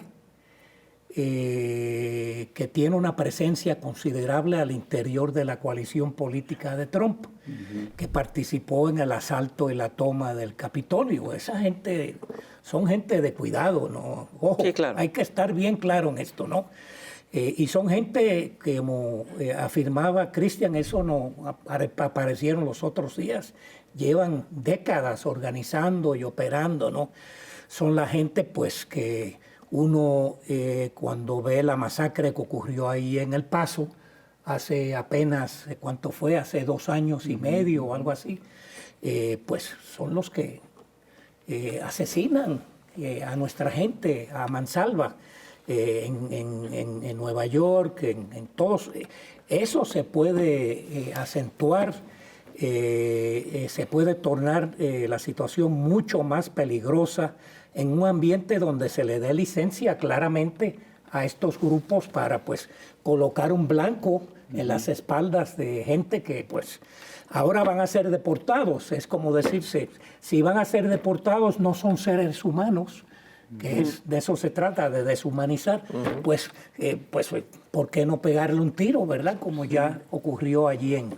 que tiene una presencia considerable al interior de la coalición política de Trump, que participó en el asalto y la toma del Capitolio. Esa gente son gente de cuidado, ¿no? Ojo, sí, claro. Hay que estar bien claro en esto, ¿no? Y son gente que, como afirmaba Cristian, eso no aparecieron los otros días, llevan décadas organizando y operando, ¿no? Son la gente pues que uno cuando ve la masacre que ocurrió ahí en El Paso, hace apenas, ¿cuánto fue? Hace 2 años y medio o algo así, pues son los que asesinan a nuestra gente a mansalva. En Nueva York, en todos, eso se puede acentuar, se puede tornar la situación mucho más peligrosa en un ambiente donde se le dé licencia claramente a estos grupos para pues colocar un blanco en las espaldas de gente que pues ahora van a ser deportados. Es como decirse, si van a ser deportados no son seres humanos, que de eso se trata, de deshumanizar, pues ¿por qué no pegarle un tiro, verdad? Como ya ocurrió allí en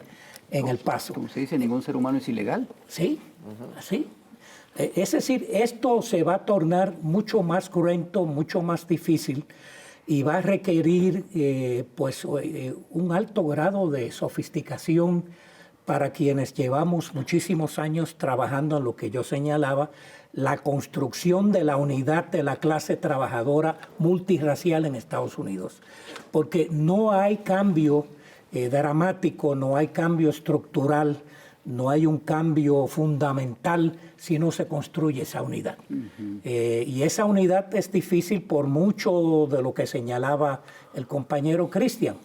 El Paso. Como se dice, ningún ser humano es ilegal. Sí, sí. Es decir, esto se va a tornar mucho más cruento, mucho más difícil y va a requerir un alto grado de sofisticación para quienes llevamos muchísimos años trabajando en lo que yo señalaba, la construcción de la unidad de la clase trabajadora multirracial en Estados Unidos. Porque no hay cambio dramático, no hay cambio estructural, no hay un cambio fundamental si no se construye esa unidad. Y esa unidad es difícil por mucho de lo que señalaba el compañero Cristian.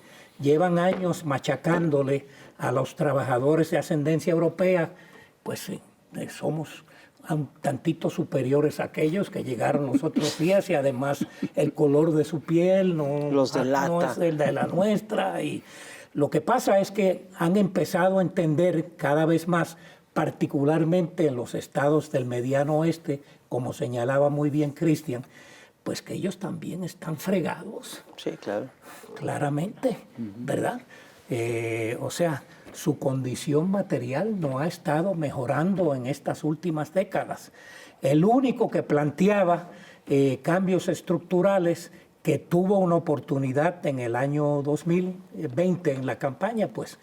Llevan años machacándole a los trabajadores de ascendencia europea, pues somos un tantito superiores a aquellos que llegaron los otros días y además el color de su piel no es el de la nuestra. Y lo que pasa es que han empezado a entender cada vez más, particularmente en los estados del mediano oeste, como señalaba muy bien Cristian, pues que ellos también están fregados. Sí, claro. Claramente, ¿verdad? O sea, su condición material no ha estado mejorando en estas últimas décadas. El único que planteaba cambios estructurales, que tuvo una oportunidad en el año 2020 en la campaña, pues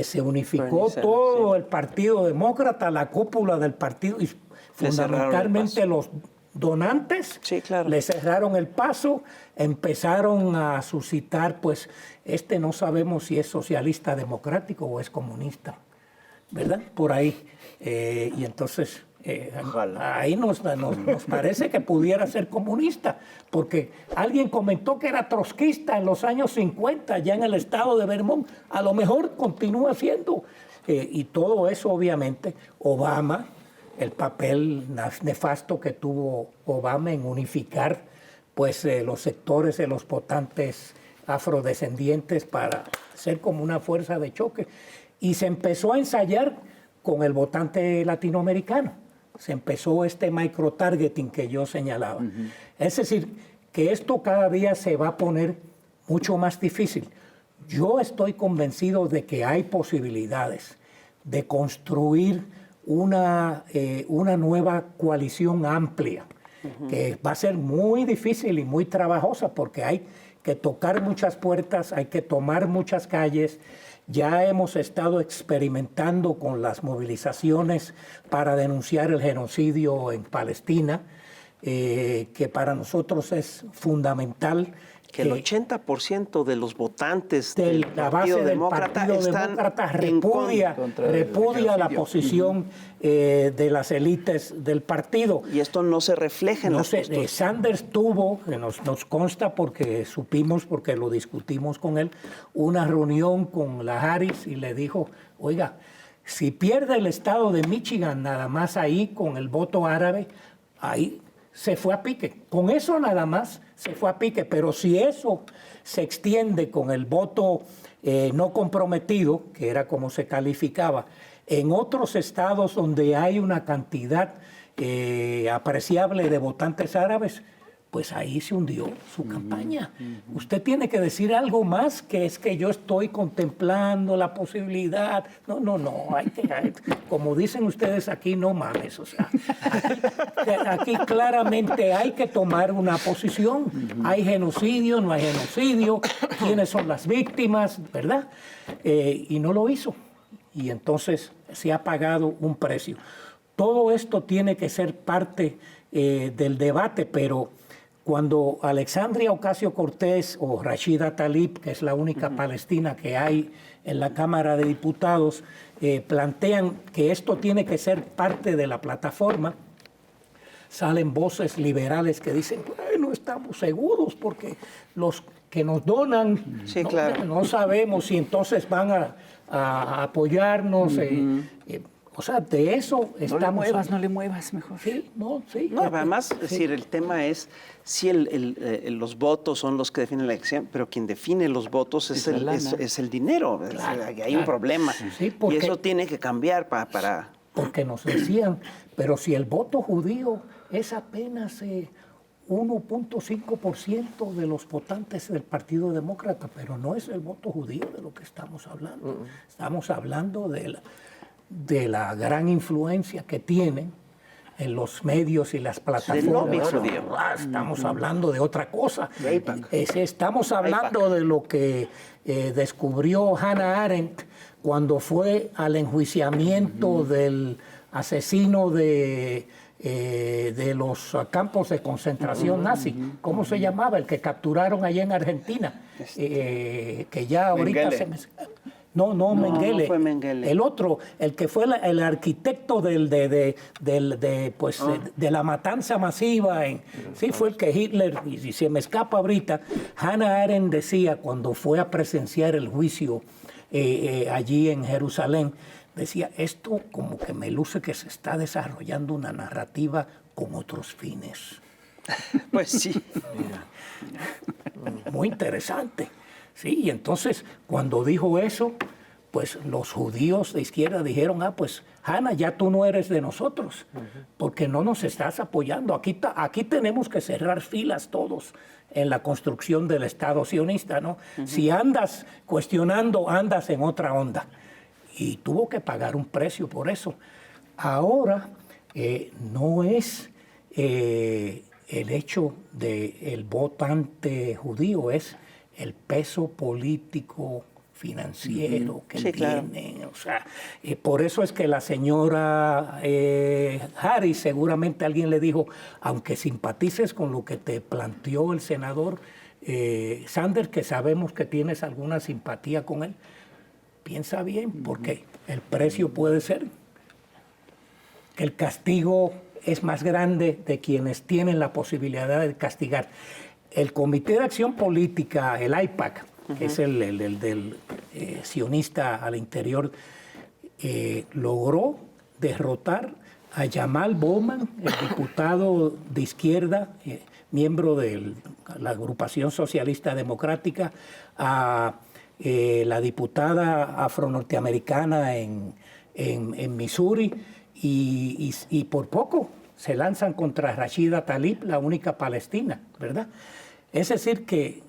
se unificó todo el Partido Demócrata, la cúpula del partido, y fundamentalmente los donantes, sí, claro, le cerraron el paso, empezaron a suscitar, pues, no sabemos si es socialista democrático o es comunista, ¿verdad? Por ahí. Y entonces, ahí nos parece que pudiera ser comunista, porque alguien comentó que era trotskista en los años 50, ya en el estado de Vermont, a lo mejor continúa siendo. Y todo eso, obviamente, Obama, el papel nefasto que tuvo Obama en unificar pues, los sectores de los votantes afrodescendientes para ser como una fuerza de choque. Y se empezó a ensayar con el votante latinoamericano. Se empezó microtargeting que yo señalaba. Es decir, que esto cada día se va a poner mucho más difícil. Yo estoy convencido de que hay posibilidades de construir una nueva coalición amplia, que va a ser muy difícil y muy trabajosa porque hay que tocar muchas puertas, hay que tomar muchas calles. Ya hemos estado experimentando con las movilizaciones para denunciar el genocidio en Palestina, que para nosotros es fundamental. Que el 80% de los votantes de la base del Partido Demócrata repudia la posición de las élites del partido. Y esto no se refleja en las posturas. Sanders tuvo, que nos consta porque supimos, porque lo discutimos con él, una reunión con la Harris y le dijo, oiga, si pierde el estado de Michigan nada más ahí con el voto árabe, ahí se fue a pique. Con eso nada más se fue a pique, pero si eso se extiende con el voto no comprometido, que era como se calificaba, en otros estados donde hay una cantidad apreciable de votantes árabes, pues ahí se hundió su campaña. Usted tiene que decir algo más, que es que yo estoy contemplando la posibilidad. No, como dicen ustedes aquí, no mames, o sea, aquí claramente hay que tomar una posición. ¿Hay genocidio? ¿No hay genocidio? ¿Quiénes son las víctimas? ¿Verdad? Y no lo hizo. Y entonces se ha pagado un precio. Todo esto tiene que ser parte del debate, pero cuando Alexandria Ocasio-Cortez o Rashida Tlaib, que es la única palestina que hay en la Cámara de Diputados, plantean que esto tiene que ser parte de la plataforma, salen voces liberales que dicen, no estamos seguros porque los que nos donan Sí, claro. no sabemos si entonces van a apoyarnos. O sea, de eso estamos... No le muevas mejor. Sí, sí. No, además, es decir, el tema es si los votos son los que definen la elección, pero quien define los votos es el dinero. Claro, hay un problema. Sí, y eso tiene que cambiar para... Porque nos decían, pero si el voto judío es apenas 1.5% de los votantes del Partido Demócrata, pero no es el voto judío de lo que estamos hablando. Estamos hablando de la gran influencia que tienen en los medios y las plataformas. Del lobby judío. Estamos hablando de otra cosa. Estamos hablando de lo que descubrió Hannah Arendt cuando fue al enjuiciamiento del asesino de los campos de concentración nazi. ¿Cómo se llamaba? El que capturaron allá en Argentina. Que ya ahorita Mengele. se me... No, Mengele. No fue Mengele. El otro, el que fue el arquitecto de la matanza masiva. Sí, fue el que Hitler, y se me escapa ahorita, Hannah Arendt decía cuando fue a presenciar el juicio allí en Jerusalén, decía, esto como que me luce que se está desarrollando una narrativa con otros fines. Pues sí. Muy interesante. Sí, y entonces cuando dijo eso, pues los judíos de izquierda dijeron, pues Hannah, ya tú no eres de nosotros, porque no nos estás apoyando. Aquí tenemos que cerrar filas todos en la construcción del Estado sionista, ¿no? Si andas cuestionando, andas en otra onda. Y tuvo que pagar un precio por eso. Ahora no es el hecho del votante judío, es el peso político financiero que Sí, claro. tienen. O sea, por eso es que la señora Harris, seguramente alguien le dijo, aunque simpatices con lo que te planteó el senador Sanders, que sabemos que tienes alguna simpatía con él, piensa bien, porque el precio puede ser que el castigo es más grande de quienes tienen la posibilidad de castigar. El Comité de Acción Política, el AIPAC, que es el del sionista al interior, logró derrotar a Jamal Bowman, el diputado de izquierda, miembro de la agrupación socialista democrática, a la diputada afro-norteamericana en Missouri, y por poco se lanzan contra Rashida Tlaib, la única palestina, ¿verdad? Es decir, que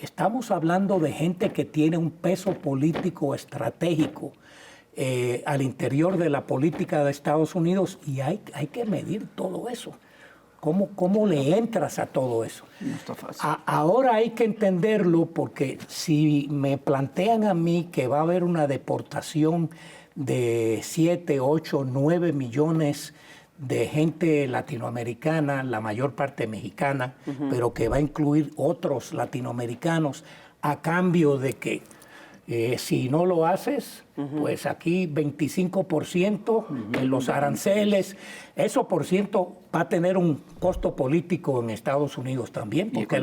estamos hablando de gente que tiene un peso político estratégico al interior de la política de Estados Unidos, y hay que medir todo eso. ¿Cómo le entras a todo eso? No está fácil. Ahora hay que entenderlo, porque si me plantean a mí que va a haber una deportación de 7, 8, 9 millones de gente latinoamericana, la mayor parte mexicana, pero que va a incluir otros latinoamericanos, a cambio de que si no lo haces, pues aquí 25% en los aranceles, eso por ciento va a tener un costo político en Estados Unidos también. Porque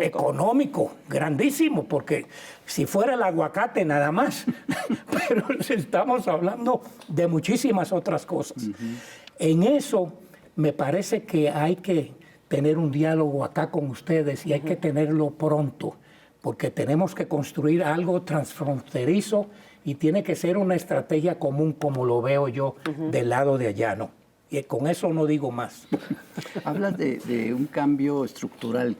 económico, grandísimo, porque si fuera el aguacate nada más, pero estamos hablando de muchísimas otras cosas. En eso me parece que hay que tener un diálogo acá con ustedes, y hay que tenerlo pronto, porque tenemos que construir algo transfronterizo y tiene que ser una estrategia común, como lo veo yo del lado de allá, ¿no? Y con eso no digo más. Hablas de un cambio estructural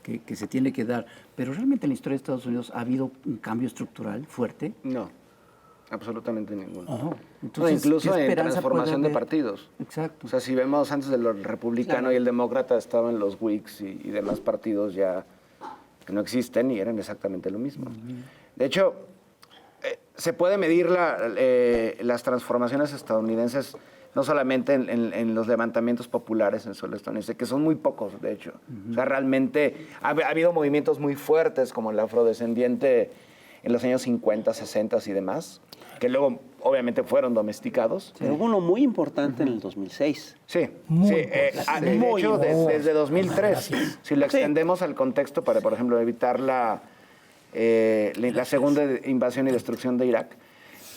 que se tiene que dar, pero realmente en la historia de Estados Unidos ha habido un cambio estructural fuerte. No. Absolutamente ninguno. Ajá. No, Entonces, incluso ¿qué en esperanza transformación puede de haber? partidos. Exacto. O sea, si vemos antes de los republicano y el demócrata estaban los Whigs y demás partidos ya que no existen y eran exactamente lo mismo. De hecho, se puede medir las transformaciones estadounidenses no solamente en los levantamientos populares en suelo estadounidense, que son muy pocos, de hecho. O sea, realmente ha habido movimientos muy fuertes como el afrodescendiente en los años 50, 60 y demás, que luego obviamente fueron domesticados. Pero hubo uno muy importante en el 2006. Sí, Muy sí, importante. de Muy hecho, importante. desde 2003, si lo extendemos al contexto para, por ejemplo, evitar la segunda invasión y destrucción de Irak.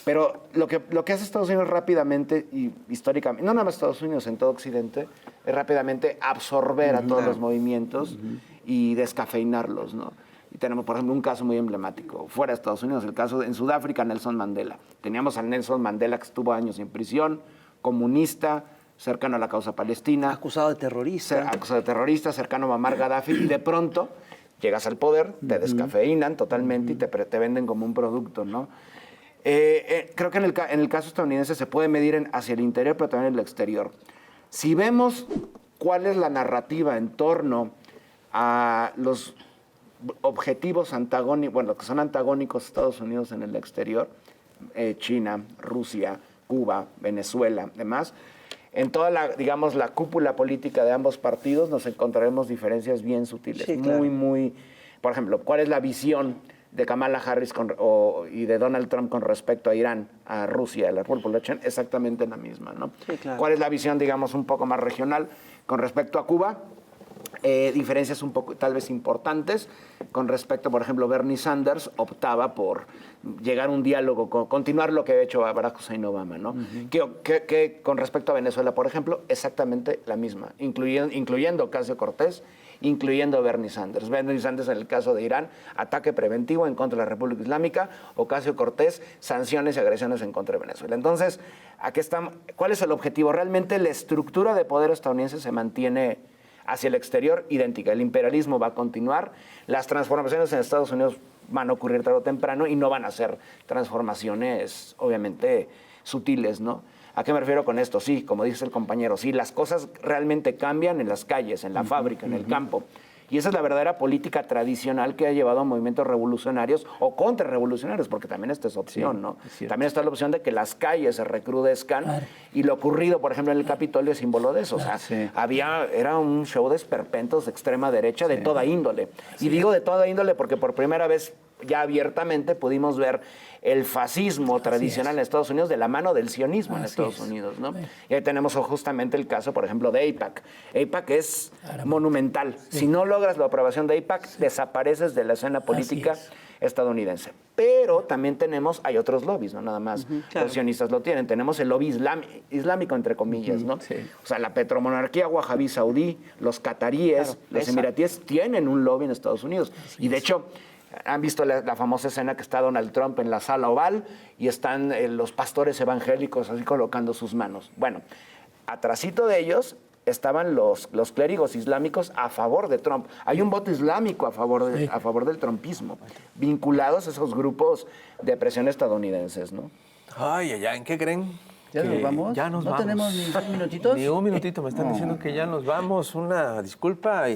Pero lo que hace Estados Unidos rápidamente y históricamente, no nada más Estados Unidos, en todo Occidente, es rápidamente absorber a todos los movimientos y descafeinarlos, ¿no? Y tenemos, por ejemplo, un caso muy emblemático, fuera de Estados Unidos, el caso en Sudáfrica, Nelson Mandela. Teníamos a Nelson Mandela que estuvo años en prisión, comunista, cercano a la causa palestina. Acusado de terrorista. Acusado de terrorista, cercano a Muammar Gaddafi, y de pronto llegas al poder, te descafeinan totalmente y te venden como un producto, ¿no? Creo que en el caso estadounidense se puede medir hacia el interior, pero también en el exterior. Si vemos cuál es la narrativa en torno a los objetivos antagónicos, bueno, que son antagónicos a Estados Unidos en el exterior, China, Rusia, Cuba, Venezuela, demás, en toda la, digamos, la cúpula política de ambos partidos nos encontraremos diferencias bien sutiles, Sí, claro. muy, por ejemplo, ¿cuál es la visión de Kamala Harris y de Donald Trump con respecto a Irán, a Rusia, a la República? Exactamente la misma, ¿no? Sí, claro. ¿Cuál es la visión, digamos, un poco más regional con respecto a Cuba? Diferencias un poco, tal vez importantes, con respecto, por ejemplo, Bernie Sanders optaba por llegar a un diálogo, continuar lo que ha hecho Barack Hussein Obama, ¿no? Que con respecto a Venezuela, por ejemplo, exactamente la misma, incluyendo Ocasio Cortés, incluyendo a Bernie Sanders. Bernie Sanders, en el caso de Irán, ataque preventivo en contra de la República Islámica; Ocasio Cortés, sanciones y agresiones en contra de Venezuela. Entonces, aquí estamos. ¿Cuál es el objetivo? Realmente la estructura de poder estadounidense se mantiene hacia el exterior idéntica. El imperialismo va a continuar, las transformaciones en Estados Unidos van a ocurrir tarde o temprano y no van a ser transformaciones, obviamente, sutiles, ¿no? ¿A qué me refiero con esto? Sí, como dice el compañero, sí, las cosas realmente cambian en las calles, en la fábrica, en el campo. Y esa es la verdadera política tradicional que ha llevado a movimientos revolucionarios o contrarrevolucionarios, porque también esta es opción, Sí, ¿no? es cierto. También está la opción de que las calles se recrudezcan, Claro. y lo ocurrido, por ejemplo, en el Capitolio es símbolo de eso. O sea, Sí. era un show de esperpentos de extrema derecha de toda índole. Y digo de toda índole porque por primera vez ya abiertamente pudimos ver el fascismo tradicional en Estados Unidos de la mano del sionismo en Así Estados es. Unidos, ¿no? Sí. Y ahí tenemos justamente el caso, por ejemplo, de AIPAC. AIPAC es monumental. Si no logras la aprobación de AIPAC, desapareces de la escena política es. estadounidense. Pero también hay otros lobbies, no nada más claro. los sionistas lo tienen. Tenemos el lobby islámico, entre comillas, ¿no? sí. O sea, la petromonarquía wahabí saudí, los cataríes, Claro, los esa. emiratíes tienen un lobby en Estados Unidos. Y de hecho, han visto la famosa escena que está Donald Trump en la sala oval y están los pastores evangélicos así colocando sus manos. Bueno, atrasito de ellos estaban los clérigos islámicos a favor de Trump. Hay un voto islámico a favor del trumpismo, vinculados a esos grupos de presión estadounidenses, ¿no? Ay, ¿en qué creen? ¿Ya Que nos vamos? Ya nos ¿No vamos. tenemos ni 2 minutitos? Ni un minutito, me están diciendo que ya nos vamos. Una disculpa.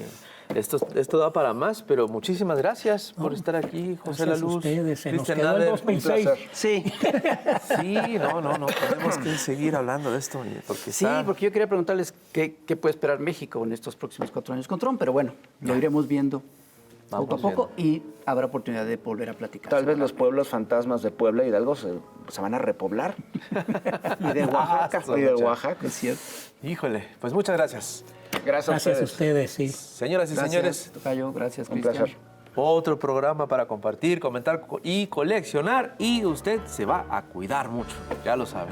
Esto da para más, pero muchísimas gracias por estar aquí, José Gracias a Laluz. ustedes, se nos Cristian quedó el Nader, 2006. un placer. Sí. Sí, no, tenemos que seguir hablando de esto. Porque Sí, está- porque yo quería preguntarles qué puede esperar México en estos próximos 4 años con Trump, pero bueno, lo iremos viendo poco a poco y habrá oportunidad de volver a platicar. Tal vez los pueblos fantasmas de Puebla y Hidalgo se van a repoblar. Y de Oaxaca. Ah, y de Oaxaca. Es cierto. Híjole, pues muchas gracias. Gracias a Gracias a ustedes. ustedes, sí. Señoras y señores, Tocayo, gracias, Un Cristian. placer. otro programa para compartir, comentar y coleccionar. Y usted se va a cuidar mucho, ya lo sabe.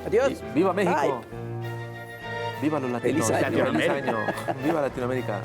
Adiós. ¡Viva México! Bye. ¡Viva los latinos! Feliz año. ¡Feliz año! ¡Viva Latinoamérica!